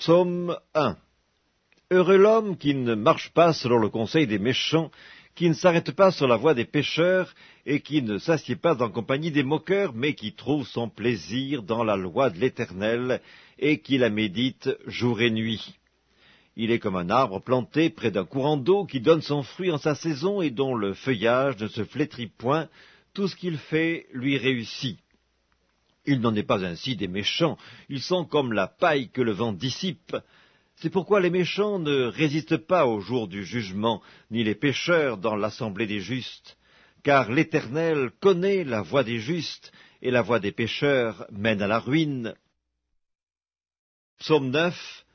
Psaume 1. Heureux l'homme qui ne marche pas selon le conseil des méchants, qui ne s'arrête pas sur la voie des pécheurs, et qui ne s'assied pas en compagnie des moqueurs, mais qui trouve son plaisir dans la loi de l'Éternel, et qui la médite jour et nuit. Il est comme un arbre planté près d'un courant d'eau, qui donne son fruit en sa saison, et dont le feuillage ne se flétrit point. Tout ce qu'il fait lui réussit. Il n'en est pas ainsi des méchants, ils sont comme la paille que le vent dissipe. C'est pourquoi les méchants ne résistent pas au jour du jugement, ni les pécheurs dans l'assemblée des justes. Car l'Éternel connaît la voie des justes, et la voie des pécheurs mène à la ruine. Psaume 9.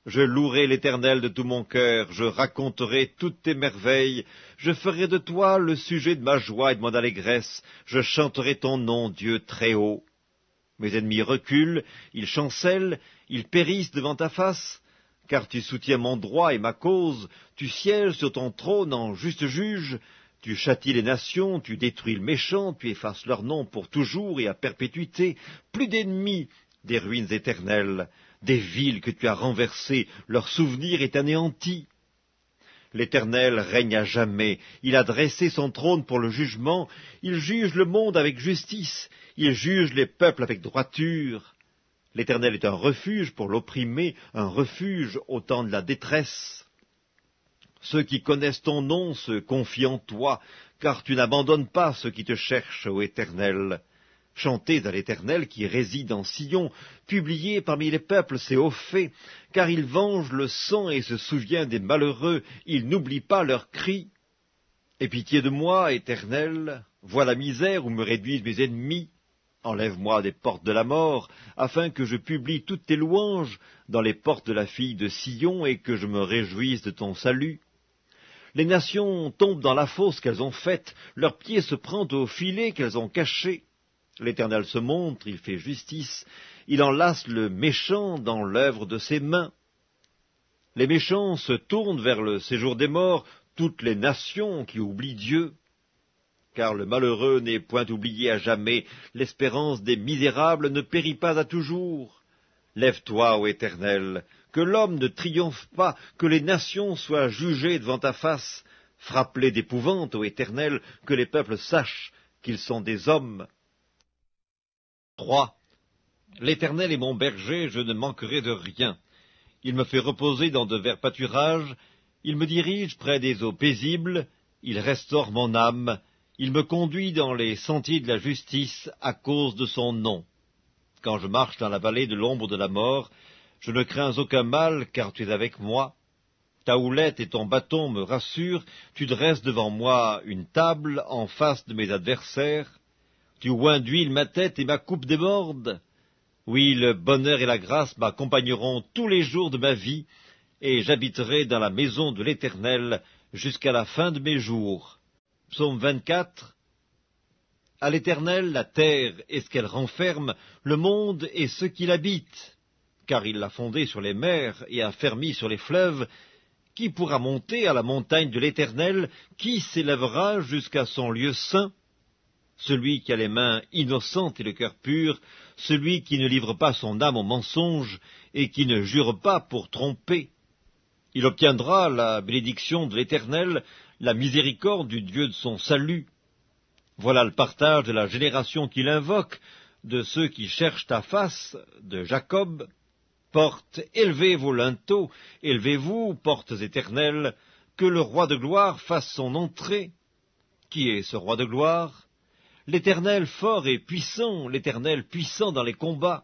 Je louerai l'Éternel de tout mon cœur, je raconterai toutes tes merveilles, je ferai de toi le sujet de ma joie et de mon allégresse, je chanterai ton nom, Dieu très haut. Mes ennemis reculent, ils chancellent, ils périssent devant ta face, car tu soutiens mon droit et ma cause, tu sièges sur ton trône en juste juge, tu châties les nations, tu détruis le méchant, tu effaces leur nom pour toujours et à perpétuité, plus d'ennemis, des ruines éternelles, des villes que tu as renversées, leur souvenir est anéanti. L'Éternel règne à jamais, il a dressé son trône pour le jugement, il juge le monde avec justice, il juge les peuples avec droiture. L'Éternel est un refuge pour l'opprimé, un refuge au temps de la détresse. Ceux qui connaissent ton nom se confient en toi, car tu n'abandonnes pas ceux qui te cherchent, ô Éternel. Chantez à l'Éternel qui réside en Sion, publiez parmi les peuples ses hauts faits, car il venge le sang et se souvient des malheureux, il n'oublie pas leurs cris. Aie pitié de moi, Éternel, vois la misère où me réduisent mes ennemis. Enlève-moi des portes de la mort, afin que je publie toutes tes louanges dans les portes de la fille de Sion et que je me réjouisse de ton salut. Les nations tombent dans la fosse qu'elles ont faite, leurs pieds se prennent au filet qu'elles ont caché. L'Éternel se montre, il fait justice, il enlace le méchant dans l'œuvre de ses mains. Les méchants se tournent vers le séjour des morts, toutes les nations qui oublient Dieu. Car le malheureux n'est point oublié à jamais, l'espérance des misérables ne périt pas à toujours. Lève-toi, ô Éternel, que l'homme ne triomphe pas, que les nations soient jugées devant ta face. Frappe-les d'épouvante, ô Éternel, que les peuples sachent qu'ils sont des hommes. 3. L'Éternel est mon berger, je ne manquerai de rien. Il me fait reposer dans de verts pâturages, il me dirige près des eaux paisibles, il restaure mon âme, il me conduit dans les sentiers de la justice à cause de son nom. Quand je marche dans la vallée de l'ombre de la mort, je ne crains aucun mal, car tu es avec moi. Ta houlette et ton bâton me rassurent, tu dresses devant moi une table en face de mes adversaires. Tu oins d'huile ma tête et ma coupe déborde. Oui, le bonheur et la grâce m'accompagneront tous les jours de ma vie, et j'habiterai dans la maison de l'Éternel jusqu'à la fin de mes jours. Psaume 24. À l'Éternel la terre et ce qu'elle renferme, le monde et ceux qui l'habitent. Car il l'a fondé sur les mers et affermi sur les fleuves. Qui pourra monter à la montagne de l'Éternel? Qui s'élèvera jusqu'à son lieu saint? Celui qui a les mains innocentes et le cœur pur, celui qui ne livre pas son âme au mensonge et qui ne jure pas pour tromper. Il obtiendra la bénédiction de l'Éternel, la miséricorde du Dieu de son salut. Voilà le partage de la génération qu'il invoque, de ceux qui cherchent ta face, de Jacob. Portes, élevez vos linteaux, élevez-vous, portes éternelles, que le roi de gloire fasse son entrée. Qui est ce roi de gloire? L'Éternel fort et puissant, l'Éternel puissant dans les combats.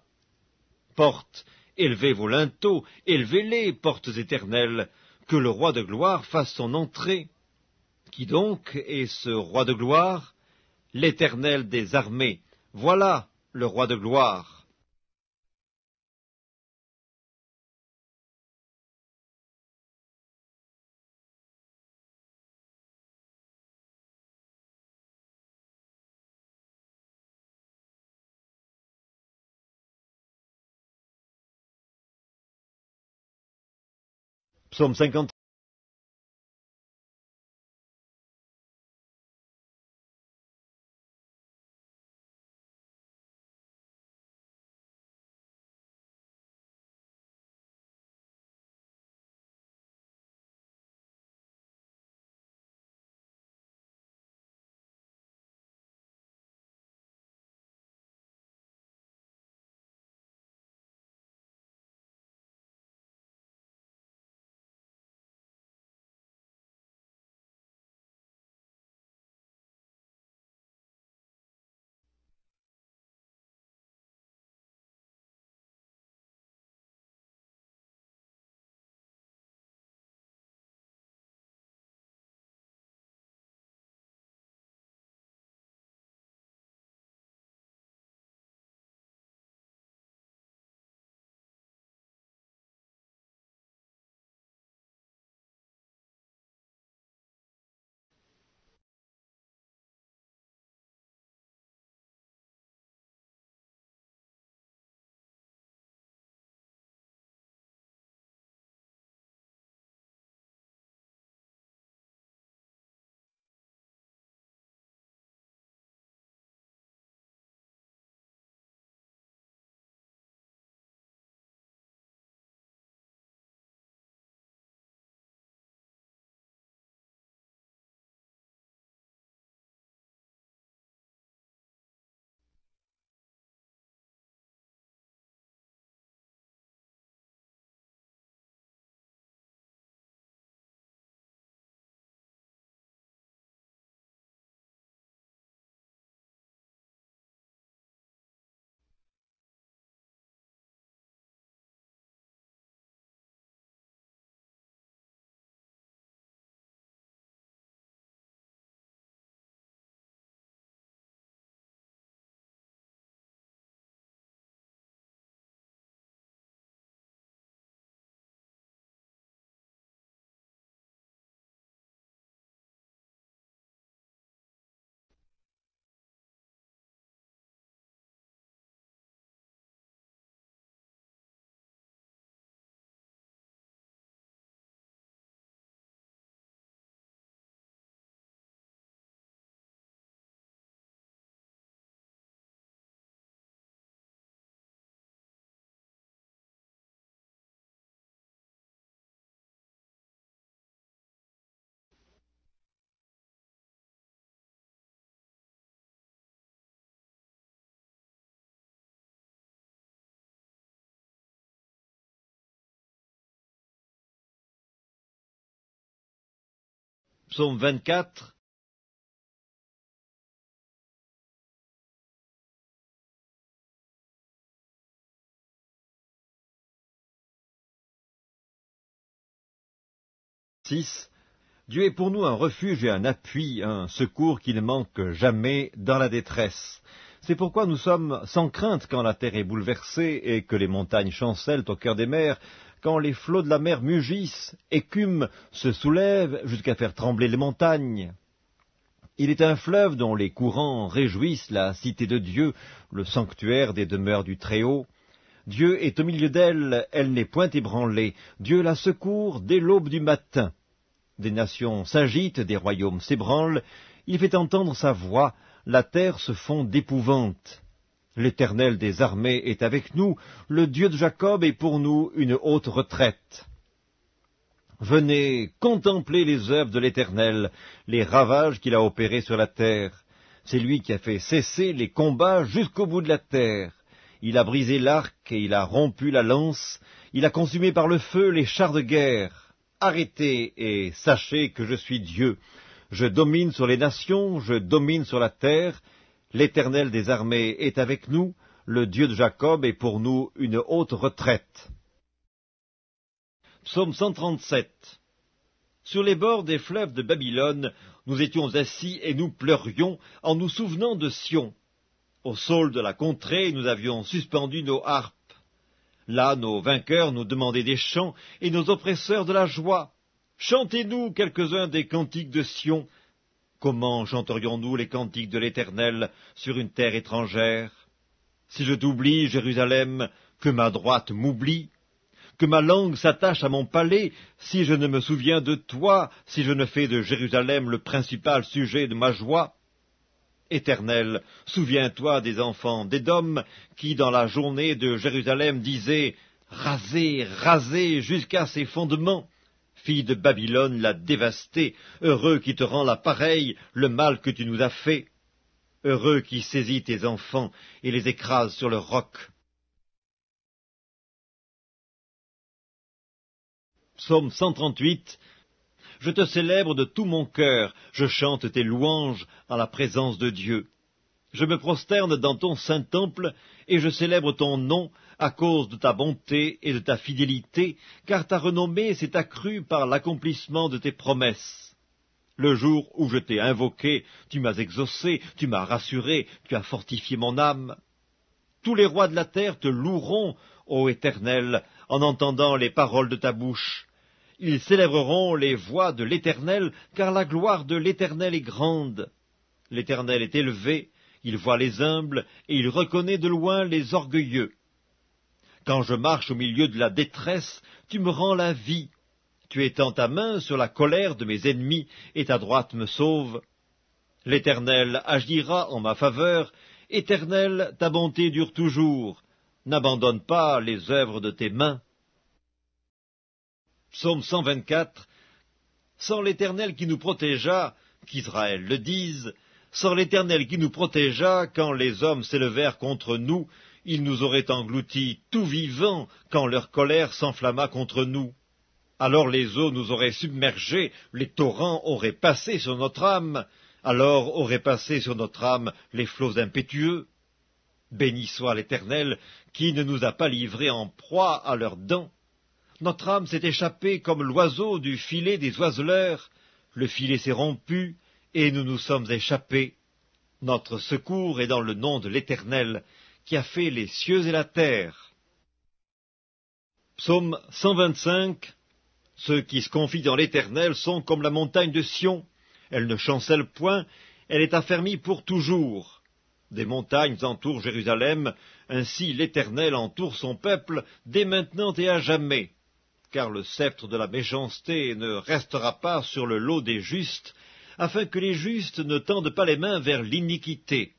Portes, élevez vos linteaux, élevez-les, portes éternelles, que le roi de gloire fasse son entrée. Qui donc est ce roi de gloire? L'Éternel des armées, voilà le roi de gloire. Psaume 50. Psaume 24. Dieu est pour nous un refuge et un appui, un secours qui ne manque jamais dans la détresse. C'est pourquoi nous sommes sans crainte quand la terre est bouleversée et que les montagnes chancellent au cœur des mers, quand les flots de la mer mugissent, écument, se soulèvent jusqu'à faire trembler les montagnes. Il est un fleuve dont les courants réjouissent la cité de Dieu, le sanctuaire des demeures du Très-Haut. Dieu est au milieu d'elle, elle n'est point ébranlée. Dieu la secourt dès l'aube du matin. Des nations s'agitent, des royaumes s'ébranlent. Il fait entendre sa voix, la terre se fond d'épouvante. L'Éternel des armées est avec nous, le Dieu de Jacob est pour nous une haute retraite. Venez contempler les œuvres de l'Éternel, les ravages qu'il a opérés sur la terre. C'est lui qui a fait cesser les combats jusqu'au bout de la terre. Il a brisé l'arc et il a rompu la lance, il a consumé par le feu les chars de guerre. Arrêtez et sachez que je suis Dieu. Je domine sur les nations, je domine sur la terre. L'Éternel des armées est avec nous, le Dieu de Jacob est pour nous une haute retraite. Psaume 137. Sur les bords des fleuves de Babylone, nous étions assis et nous pleurions en nous souvenant de Sion. Au saule de la contrée, nous avions suspendu nos harpes. Là, nos vainqueurs nous demandaient des chants et nos oppresseurs de la joie. Chantez-nous quelques-uns des cantiques de Sion. Comment chanterions-nous les cantiques de l'Éternel sur une terre étrangère? Si je t'oublie, Jérusalem, que ma droite m'oublie, que ma langue s'attache à mon palais, si je ne me souviens de toi, si je ne fais de Jérusalem le principal sujet de ma joie. Éternel, souviens-toi des enfants d'Édom, qui dans la journée de Jérusalem disaient « Rasez, rasez jusqu'à ses fondements ». Fille de Babylone l'a dévastée, heureux qui te rend la pareille, le mal que tu nous as fait. Heureux qui saisit tes enfants et les écrase sur le roc. Psaume 138. Je te célèbre de tout mon cœur, je chante tes louanges en la présence de Dieu. Je me prosterne dans ton saint temple, et je célèbre ton nom à cause de ta bonté et de ta fidélité, car ta renommée s'est accrue par l'accomplissement de tes promesses. Le jour où je t'ai invoqué, tu m'as exaucé, tu m'as rassuré, tu as fortifié mon âme. Tous les rois de la terre te loueront, ô Éternel, en entendant les paroles de ta bouche. Ils célébreront les voies de l'Éternel, car la gloire de l'Éternel est grande. L'Éternel est élevé, il voit les humbles, et il reconnaît de loin les orgueilleux. Quand je marche au milieu de la détresse, tu me rends la vie. Tu étends ta main sur la colère de mes ennemis, et ta droite me sauve. L'Éternel agira en ma faveur. Éternel, ta bonté dure toujours. N'abandonne pas les œuvres de tes mains. Psaume 124. Sans l'Éternel qui nous protégea, qu'Israël le dise, sans l'Éternel qui nous protégea, quand les hommes s'élevèrent contre nous, ils nous auraient engloutis tout vivants quand leur colère s'enflamma contre nous. Alors les eaux nous auraient submergés, les torrents auraient passé sur notre âme, alors auraient passé sur notre âme les flots impétueux. Béni soit l'Éternel, qui ne nous a pas livrés en proie à leurs dents. Notre âme s'est échappée comme l'oiseau du filet des oiseleurs, le filet s'est rompu, et nous nous sommes échappés. Notre secours est dans le nom de l'Éternel, qui a fait les cieux et la terre. Psaume 125. Ceux qui se confient dans l'Éternel sont comme la montagne de Sion. Elle ne chancelle point, elle est affermie pour toujours. Des montagnes entourent Jérusalem, ainsi l'Éternel entoure son peuple, dès maintenant et à jamais. Car le sceptre de la méchanceté ne restera pas sur le lot des justes, afin que les justes ne tendent pas les mains vers l'iniquité.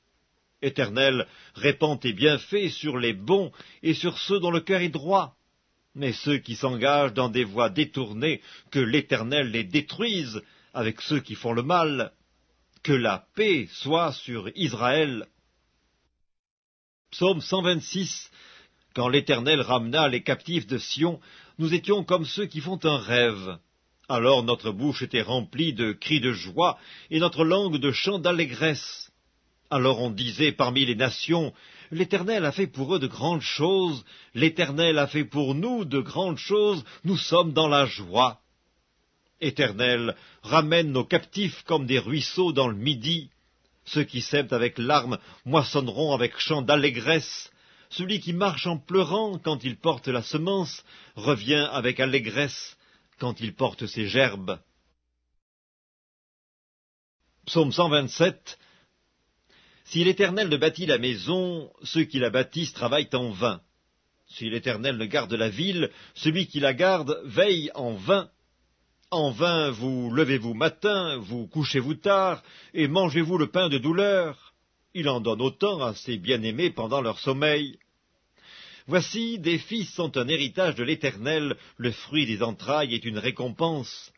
Éternel, répands tes bienfaits sur les bons et sur ceux dont le cœur est droit. Mais ceux qui s'engagent dans des voies détournées, que l'Éternel les détruise avec ceux qui font le mal. Que la paix soit sur Israël. Psaume 126. Quand l'Éternel ramena les captifs de Sion, nous étions comme ceux qui font un rêve. Alors notre bouche était remplie de cris de joie, et notre langue de chants d'allégresse. Alors on disait parmi les nations, l'Éternel a fait pour eux de grandes choses, l'Éternel a fait pour nous de grandes choses, nous sommes dans la joie. Éternel, ramène nos captifs comme des ruisseaux dans le midi. Ceux qui sèment avec larmes moissonneront avec chants d'allégresse. Celui qui marche en pleurant quand il porte la semence revient avec allégresse quand il porte ses gerbes. Psaume 127. Si l'Éternel ne bâtit la maison, ceux qui la bâtissent travaillent en vain. Si l'Éternel ne garde la ville, celui qui la garde veille en vain. En vain vous levez-vous matin, vous couchez-vous tard, et mangez-vous le pain de douleur. Il en donne autant à ses bien-aimés pendant leur sommeil. Voici, des fils sont un héritage de l'Éternel, le fruit des entrailles est une récompense.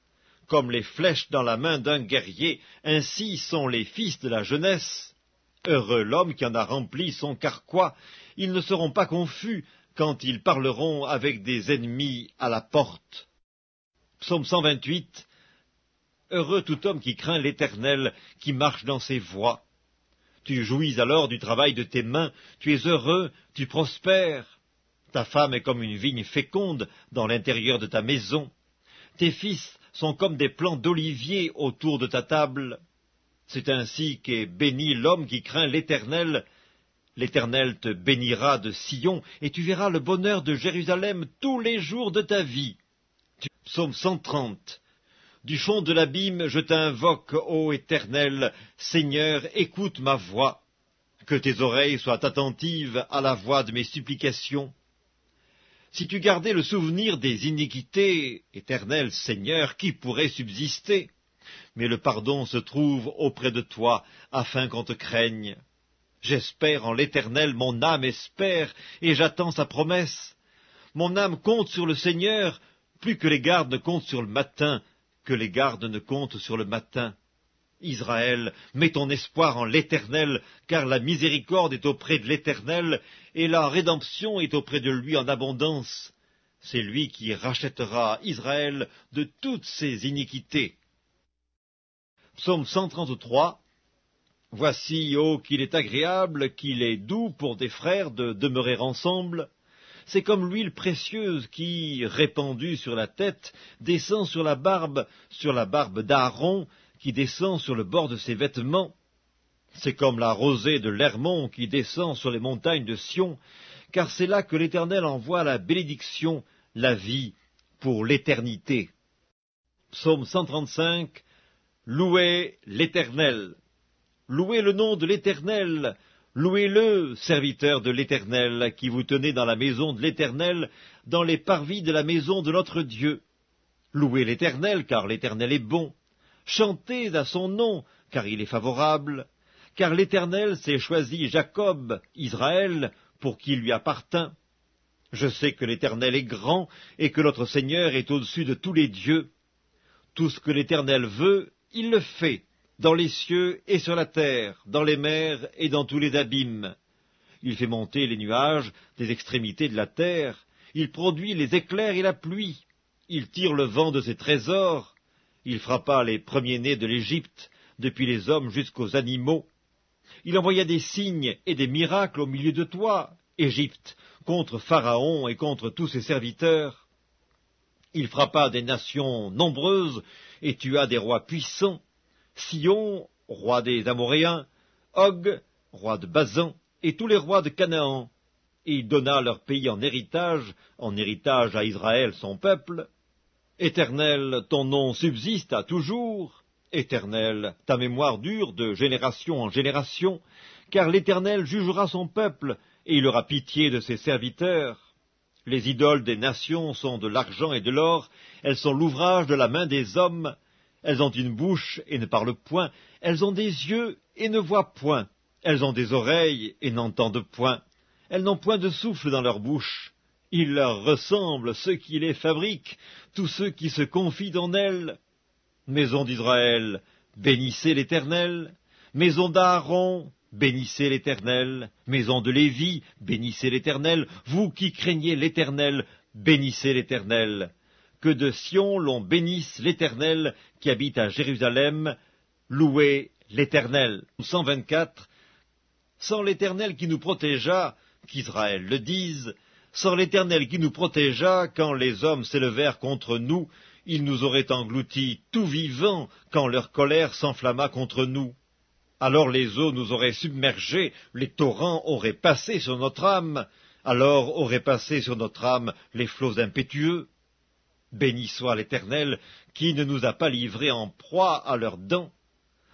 Comme les flèches dans la main d'un guerrier, ainsi sont les fils de la jeunesse. Heureux l'homme qui en a rempli son carquois, ils ne seront pas confus quand ils parleront avec des ennemis à la porte. Psaume 128. Heureux tout homme qui craint l'Éternel, qui marche dans ses voies. Tu jouis alors du travail de tes mains, tu es heureux, tu prospères. Ta femme est comme une vigne féconde dans l'intérieur de ta maison. Tes fils sont comme des plants d'olivier autour de ta table. C'est ainsi qu'est béni l'homme qui craint l'Éternel. L'Éternel te bénira de Sion, et tu verras le bonheur de Jérusalem tous les jours de ta vie. Psaume 130. Du fond de l'abîme, je t'invoque, ô Éternel, Seigneur, écoute ma voix. Que tes oreilles soient attentives à la voix de mes supplications. Si tu gardais le souvenir des iniquités, Éternel Seigneur, qui pourrait subsister? Mais le pardon se trouve auprès de toi, afin qu'on te craigne. J'espère en l'Éternel, mon âme espère, et j'attends sa promesse. Mon âme compte sur le Seigneur, plus que les gardes ne comptent sur le matin, que les gardes ne comptent sur le matin. Israël, mets ton espoir en l'Éternel, car la miséricorde est auprès de l'Éternel, et la rédemption est auprès de lui en abondance. C'est lui qui rachètera Israël de toutes ses iniquités. Psaume 133. Voici, ô qu'il est agréable, qu'il est doux pour des frères de demeurer ensemble. C'est comme l'huile précieuse qui, répandue sur la tête, descend sur la barbe d'Aaron, qui descend sur le bord de ses vêtements. C'est comme la rosée de l'Hermon qui descend sur les montagnes de Sion, car c'est là que l'Éternel envoie la bénédiction, la vie, pour l'éternité. Psaume 135. Louez l'Éternel. Louez le nom de l'Éternel. Louez-le, serviteurs de l'Éternel, qui vous tenez dans la maison de l'Éternel, dans les parvis de la maison de notre Dieu. Louez l'Éternel, car l'Éternel est bon. Chantez à son nom, car il est favorable. Car l'Éternel s'est choisi Jacob, Israël, pour qui lui appartint. Je sais que l'Éternel est grand, et que notre Seigneur est au-dessus de tous les dieux. Tout ce que l'Éternel veut, il le fait, dans les cieux et sur la terre, dans les mers et dans tous les abîmes. Il fait monter les nuages des extrémités de la terre, il produit les éclairs et la pluie, il tire le vent de ses trésors, il frappa les premiers-nés de l'Égypte, depuis les hommes jusqu'aux animaux. Il envoya des signes et des miracles au milieu de toi, Égypte, contre Pharaon et contre tous ses serviteurs. Il frappa des nations nombreuses et tua des rois puissants. Sion, roi des Amoréens, Og, roi de Basan, et tous les rois de Canaan. Et il donna leur pays en héritage à Israël son peuple. Éternel, ton nom subsiste à toujours. Éternel, ta mémoire dure de génération en génération, car l'Éternel jugera son peuple, et il aura pitié de ses serviteurs. Les idoles des nations sont de l'argent et de l'or, elles sont l'ouvrage de la main des hommes. Elles ont une bouche et ne parlent point, elles ont des yeux et ne voient point, elles ont des oreilles et n'entendent point, elles n'ont point de souffle dans leur bouche. Il leur ressemble ceux qui les fabriquent, tous ceux qui se confient en elles. Maison d'Israël, bénissez l'Éternel. Maison d'Aaron, bénissez l'Éternel. Maison de Lévi, bénissez l'Éternel. Vous qui craignez l'Éternel, bénissez l'Éternel. Que de Sion l'on bénisse l'Éternel qui habite à Jérusalem. Louez l'Éternel. 124. Sans l'Éternel qui nous protégea, qu'Israël le dise, sans l'Éternel qui nous protégea, quand les hommes s'élevèrent contre nous, ils nous auraient engloutis tout vivants quand leur colère s'enflamma contre nous. Alors les eaux nous auraient submergés, les torrents auraient passé sur notre âme, alors auraient passé sur notre âme les flots impétueux. Béni soit l'Éternel, qui ne nous a pas livrés en proie à leurs dents.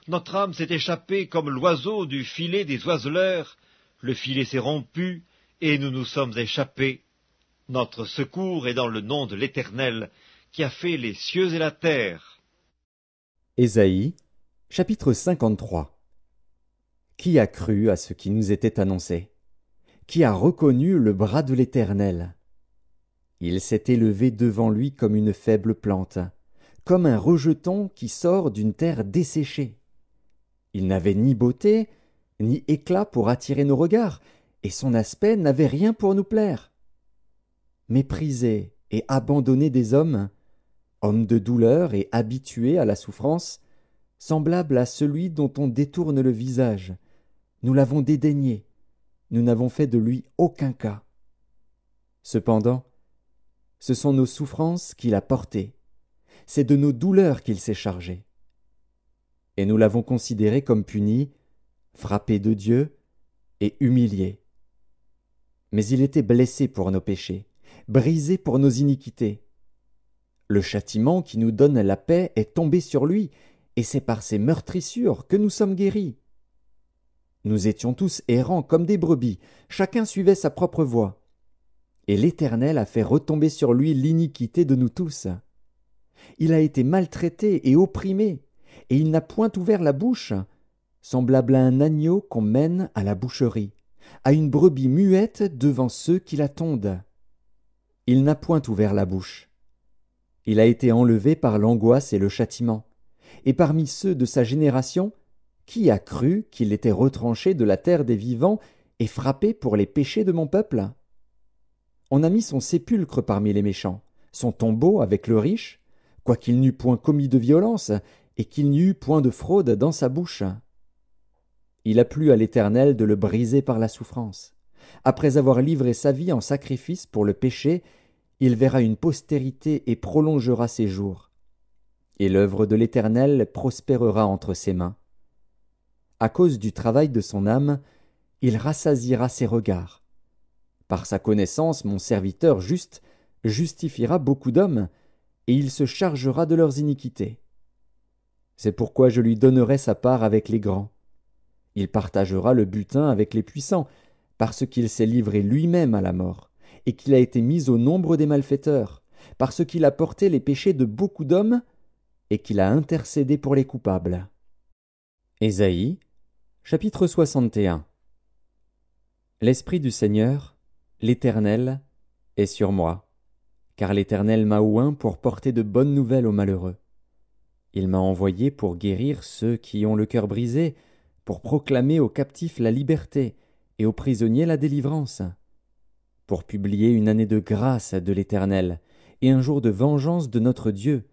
Notre âme s'est échappée comme l'oiseau du filet des oiseleurs, le filet s'est rompu, et nous nous sommes échappés. Notre secours est dans le nom de l'Éternel, qui a fait les cieux et la terre. Ésaïe, chapitre 53. Qui a cru à ce qui nous était annoncé? Qui a reconnu le bras de l'Éternel? Il s'est élevé devant lui comme une faible plante, comme un rejeton qui sort d'une terre desséchée. Il n'avait ni beauté, ni éclat pour attirer nos regards, et son aspect n'avait rien pour nous plaire. Méprisé et abandonné des hommes, homme de douleur et habitué à la souffrance, semblable à celui dont on détourne le visage, nous l'avons dédaigné, nous n'avons fait de lui aucun cas. Cependant, ce sont nos souffrances qu'il a portées, c'est de nos douleurs qu'il s'est chargé. Et nous l'avons considéré comme puni, frappé de Dieu et humilié. Mais il était blessé pour nos péchés, brisé pour nos iniquités. Le châtiment qui nous donne la paix est tombé sur lui, et c'est par ses meurtrissures que nous sommes guéris. Nous étions tous errants comme des brebis, chacun suivait sa propre voie. Et l'Éternel a fait retomber sur lui l'iniquité de nous tous. Il a été maltraité et opprimé, et il n'a point ouvert la bouche, semblable à un agneau qu'on mène à la boucherie, à une brebis muette devant ceux qui la tondent. Il n'a point ouvert la bouche. Il a été enlevé par l'angoisse et le châtiment. Et parmi ceux de sa génération, qui a cru qu'il était retranché de la terre des vivants et frappé pour les péchés de mon peuple? On a mis son sépulcre parmi les méchants, son tombeau avec le riche, quoiqu'il n'eût point commis de violence et qu'il n'y eût point de fraude dans sa bouche. Il a plu à l'Éternel de le briser par la souffrance. Après avoir livré sa vie en sacrifice pour le péché, il verra une postérité et prolongera ses jours. Et l'œuvre de l'Éternel prospérera entre ses mains. À cause du travail de son âme, il rassasiera ses regards. Par sa connaissance, mon serviteur juste justifiera beaucoup d'hommes, et il se chargera de leurs iniquités. C'est pourquoi je lui donnerai sa part avec les grands. Il partagera le butin avec les puissants, parce qu'il s'est livré lui-même à la mort, et qu'il a été mis au nombre des malfaiteurs, parce qu'il a porté les péchés de beaucoup d'hommes, et qu'il a intercédé pour les coupables. Ésaïe, chapitre 61. L'Esprit du Seigneur, l'Éternel, est sur moi, car l'Éternel m'a oint pour porter de bonnes nouvelles aux malheureux. Il m'a envoyé pour guérir ceux qui ont le cœur brisé, pour proclamer aux captifs la liberté et aux prisonniers la délivrance, pour publier une année de grâce de l'Éternel et un jour de vengeance de notre Dieu,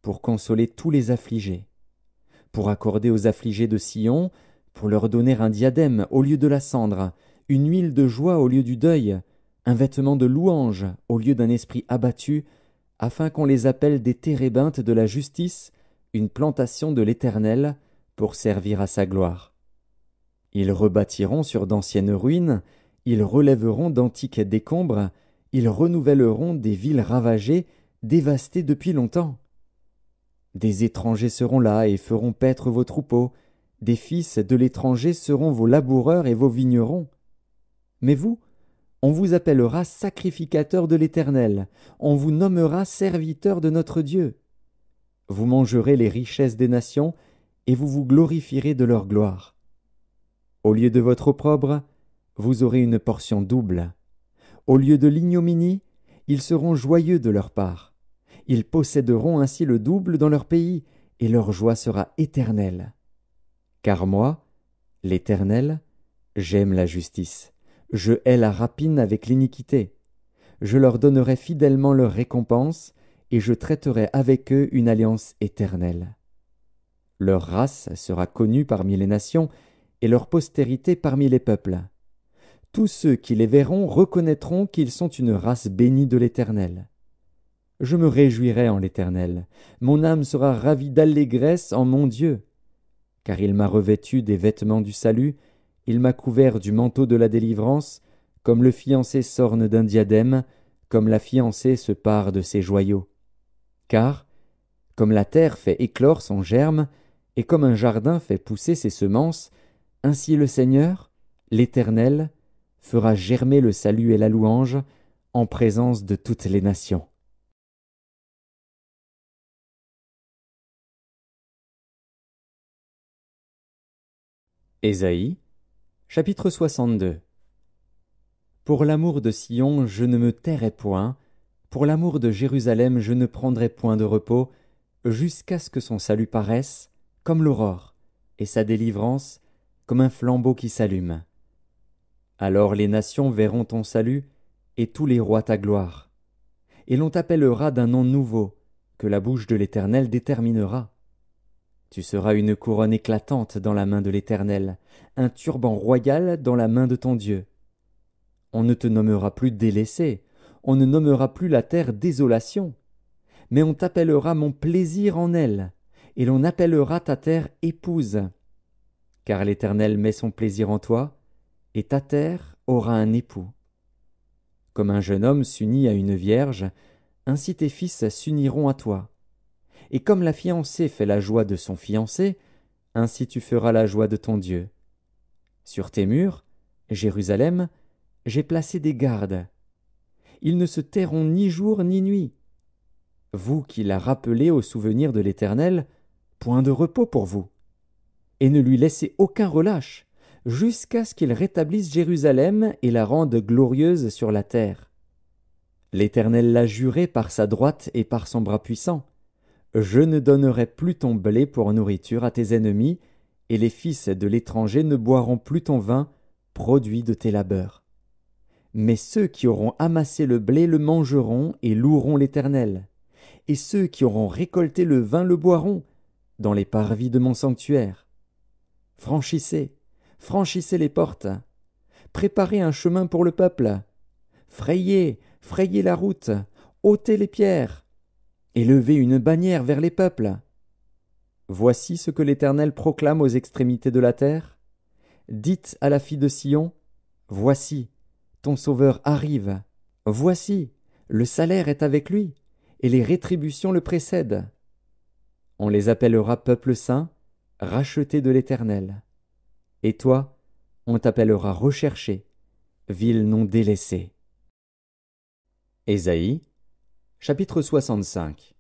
pour consoler tous les affligés, pour accorder aux affligés de Sion, pour leur donner un diadème au lieu de la cendre, une huile de joie au lieu du deuil, un vêtement de louange au lieu d'un esprit abattu, afin qu'on les appelle des térébintes de la justice, une plantation de l'Éternel, pour servir à sa gloire. Ils rebâtiront sur d'anciennes ruines, ils relèveront d'antiques décombres, ils renouvelleront des villes ravagées, dévastées depuis longtemps. Des étrangers seront là et feront paître vos troupeaux, des fils de l'étranger seront vos laboureurs et vos vignerons. Mais vous, on vous appellera sacrificateurs de l'Éternel, on vous nommera serviteurs de notre Dieu. Vous mangerez les richesses des nations, et vous vous glorifierez de leur gloire. Au lieu de votre opprobre, vous aurez une portion double. Au lieu de l'ignominie, ils seront joyeux de leur part. Ils posséderont ainsi le double dans leur pays, et leur joie sera éternelle. Car moi, l'Éternel, j'aime la justice. Je hais la rapine avec l'iniquité. Je leur donnerai fidèlement leur récompense, et je traiterai avec eux une alliance éternelle. Leur race sera connue parmi les nations, et leur postérité parmi les peuples. Tous ceux qui les verront reconnaîtront qu'ils sont une race bénie de l'Éternel. Je me réjouirai en l'Éternel, mon âme sera ravie d'allégresse en mon Dieu. Car il m'a revêtu des vêtements du salut, il m'a couvert du manteau de la délivrance, comme le fiancé s'orne d'un diadème, comme la fiancée se pare de ses joyaux. Car, comme la terre fait éclore son germe, et comme un jardin fait pousser ses semences, ainsi le Seigneur, l'Éternel, fera germer le salut et la louange en présence de toutes les nations. Ésaïe, chapitre 62. Pour l'amour de Sion, je ne me tairai point, pour l'amour de Jérusalem, je ne prendrai point de repos, jusqu'à ce que son salut paraisse, comme l'aurore, et sa délivrance, comme un flambeau qui s'allume. Alors les nations verront ton salut, et tous les rois ta gloire. Et l'on t'appellera d'un nom nouveau, que la bouche de l'Éternel déterminera. Tu seras une couronne éclatante dans la main de l'Éternel, un turban royal dans la main de ton Dieu. On ne te nommera plus délaissé, on ne nommera plus la terre désolation, mais on t'appellera mon plaisir en elle, et l'on appellera ta terre épouse. Car l'Éternel met son plaisir en toi, et ta terre aura un époux. Comme un jeune homme s'unit à une vierge, ainsi tes fils s'uniront à toi. Et comme la fiancée fait la joie de son fiancé, ainsi tu feras la joie de ton Dieu. Sur tes murs, Jérusalem, j'ai placé des gardes. Ils ne se tairont ni jour ni nuit. Vous qui la rappelez au souvenir de l'Éternel, point de repos pour vous. Et ne lui laissez aucun relâche, jusqu'à ce qu'il rétablisse Jérusalem et la rende glorieuse sur la terre. L'Éternel l'a juré par sa droite et par son bras puissant. Je ne donnerai plus ton blé pour nourriture à tes ennemis, et les fils de l'étranger ne boiront plus ton vin, produit de tes labeurs. Mais ceux qui auront amassé le blé le mangeront et loueront l'Éternel. Et ceux qui auront récolté le vin le boiront, dans les parvis de mon sanctuaire. Franchissez, franchissez les portes. Préparez un chemin pour le peuple. Frayez, frayez la route, ôtez les pierres. Élevez une bannière vers les peuples. Voici ce que l'Éternel proclame aux extrémités de la terre. Dites à la fille de Sion, voici, ton Sauveur arrive. Voici, le salaire est avec lui, et les rétributions le précèdent. On les appellera peuple saint, racheté de l'Éternel. Et toi, on t'appellera recherché, ville non délaissée. Ésaïe, chapitre 65.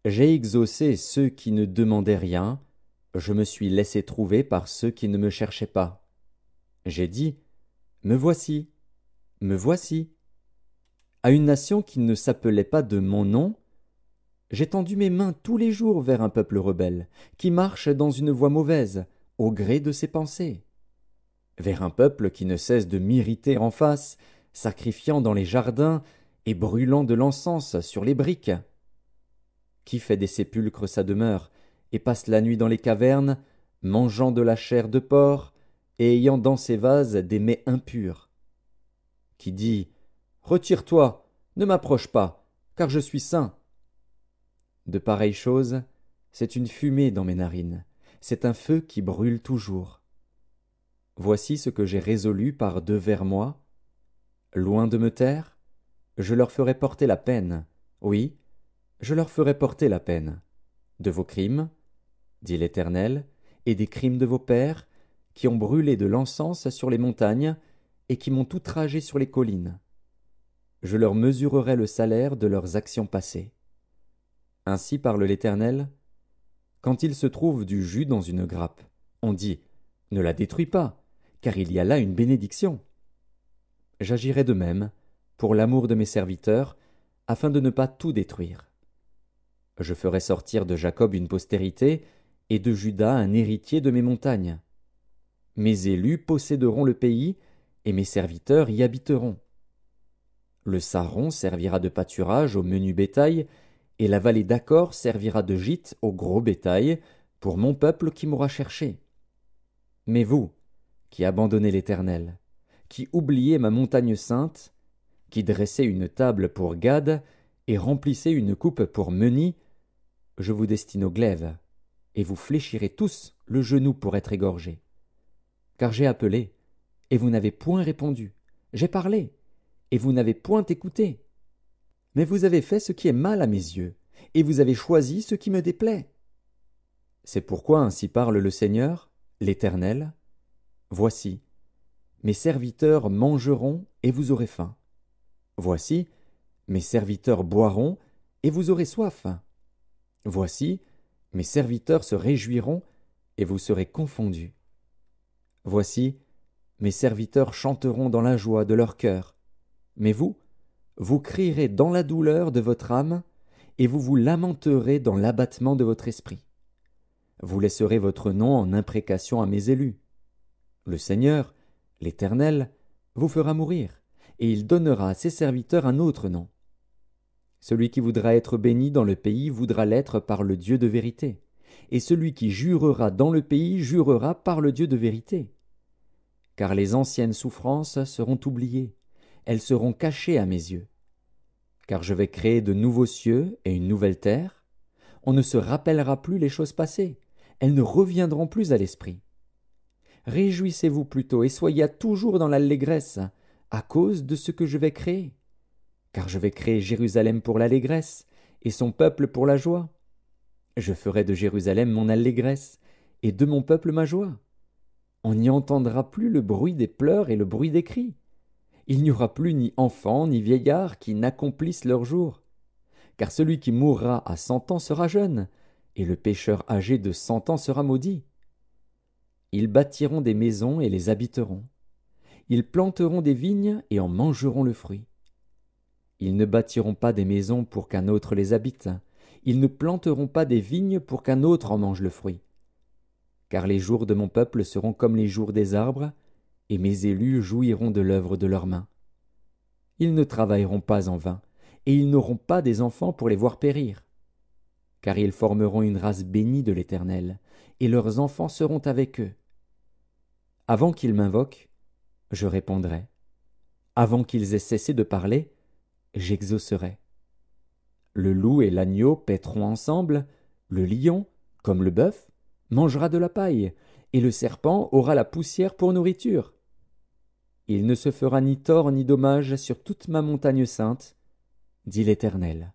J'ai exaucé ceux qui ne demandaient rien, je me suis laissé trouver par ceux qui ne me cherchaient pas. J'ai dit, me voici, me voici. À une nation qui ne s'appelait pas de mon nom, j'ai tendu mes mains tous les jours vers un peuple rebelle, qui marche dans une voie mauvaise, au gré de ses pensées. Vers un peuple qui ne cesse de m'irriter en face, sacrifiant dans les jardins et brûlant de l'encens sur les briques. Qui fait des sépulcres sa demeure, et passe la nuit dans les cavernes, mangeant de la chair de porc, et ayant dans ses vases des mets impurs. Qui dit, retire-toi, ne m'approche pas, car je suis saint. De pareilles choses, c'est une fumée dans mes narines, c'est un feu qui brûle toujours. Voici ce que j'ai résolu par devers moi. Loin de me taire, je leur ferai porter la peine, oui, je leur ferai porter la peine, de vos crimes, dit l'Éternel, et des crimes de vos pères, qui ont brûlé de l'encens sur les montagnes, et qui m'ont outragé sur les collines. Je leur mesurerai le salaire de leurs actions passées. Ainsi parle l'Éternel, quand il se trouve du jus dans une grappe, on dit, ne la détruis pas, car il y a là une bénédiction. J'agirai de même, pour l'amour de mes serviteurs, afin de ne pas tout détruire. Je ferai sortir de Jacob une postérité, et de Juda un héritier de mes montagnes. Mes élus posséderont le pays, et mes serviteurs y habiteront. Le Saron servira de pâturage au menu bétail, et la vallée d'Accor servira de gîte au gros bétail, pour mon peuple qui m'aura cherché. Mais vous, qui abandonnez l'Éternel, qui oubliez ma montagne sainte, qui dressez une table pour Gad, et remplissez une coupe pour Meni, je vous destine au glaive, et vous fléchirez tous le genou pour être égorgés. Car j'ai appelé, et vous n'avez point répondu, j'ai parlé, et vous n'avez point écouté. Mais vous avez fait ce qui est mal à mes yeux, et vous avez choisi ce qui me déplaît. C'est pourquoi ainsi parle le Seigneur, l'Éternel. Voici, mes serviteurs mangeront, et vous aurez faim. Voici, mes serviteurs boiront, et vous aurez soif. Voici, mes serviteurs se réjouiront, et vous serez confondus. Voici, mes serviteurs chanteront dans la joie de leur cœur. Mais vous, vous crierez dans la douleur de votre âme, et vous vous lamenterez dans l'abattement de votre esprit. Vous laisserez votre nom en imprécation à mes élus. Le Seigneur, l'Éternel, vous fera mourir, et il donnera à ses serviteurs un autre nom. Celui qui voudra être béni dans le pays voudra l'être par le Dieu de vérité, et celui qui jurera dans le pays jurera par le Dieu de vérité. Car les anciennes souffrances seront oubliées, elles seront cachées à mes yeux. Car je vais créer de nouveaux cieux et une nouvelle terre. On ne se rappellera plus les choses passées, elles ne reviendront plus à l'esprit. Réjouissez-vous plutôt et soyez toujours dans l'allégresse, à cause de ce que je vais créer. Car je vais créer Jérusalem pour l'allégresse, et son peuple pour la joie. Je ferai de Jérusalem mon allégresse, et de mon peuple ma joie. On n'y entendra plus le bruit des pleurs et le bruit des cris. Il n'y aura plus ni enfants ni vieillards qui n'accomplissent leur jour. Car celui qui mourra à 100 ans sera jeune, et le pécheur âgé de 100 ans sera maudit. Ils bâtiront des maisons et les habiteront. Ils planteront des vignes et en mangeront le fruit. Ils ne bâtiront pas des maisons pour qu'un autre les habite. Ils ne planteront pas des vignes pour qu'un autre en mange le fruit. Car les jours de mon peuple seront comme les jours des arbres, et mes élus jouiront de l'œuvre de leurs mains. Ils ne travailleront pas en vain, et ils n'auront pas des enfants pour les voir périr. Car ils formeront une race bénie de l'Éternel, et leurs enfants seront avec eux. Avant qu'ils m'invoquent, je répondrai. Avant qu'ils aient cessé de parler, j'exaucerai. Le loup et l'agneau paîtront ensemble, le lion, comme le bœuf, mangera de la paille, et le serpent aura la poussière pour nourriture. Il ne se fera ni tort ni dommage sur toute ma montagne sainte, dit l'Éternel.